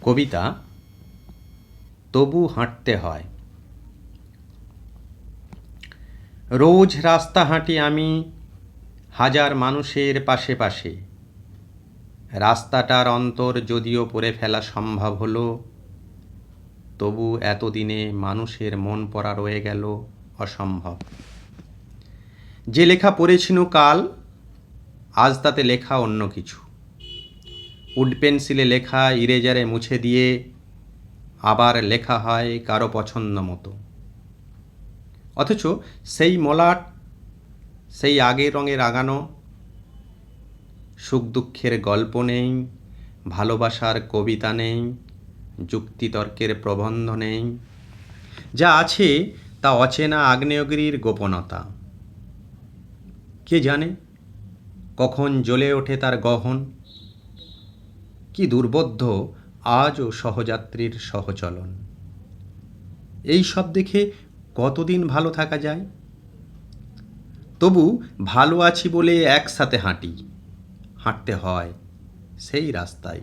কবিতা তবু হাঁটতে হয়। রোজ রাস্তা হাঁটি আমি হাজার মানুষের পাশে পাশে। রাস্তাটার অন্তর যদিও পড়ে ফেলা সম্ভব হলো, তবু এতদিনে মানুষের মন পড়া রয়ে গেল অসম্ভব। যে লেখা পড়েছিল কাল, আজ তাতে লেখা অন্য কিছু। উড পেন্সিলে লেখা ইরেজারে মুছে দিয়ে আবার লেখা হয় কারো পছন্দ মতো। অথচ সেই মলাট, সেই আগের রঙে রাগানো, সুখ দুঃখের গল্প নেই, ভালোবাসার কবিতা নেই, যুক্তিতর্কের প্রবন্ধ নেই। যা আছে তা অচেনা আগ্নেয়গিরির গোপনতা। কে জানে কখন জ্বলে ওঠে তার গহন। কি দুর্বোধ্য আজও সহযাত্রীর সহচলন। এই সব দেখে কতদিন ভালো থাকা যায়? তবু ভালো আছি বলে একসাথে হাঁটি, হাঁটতে হয় সেই রাস্তায়।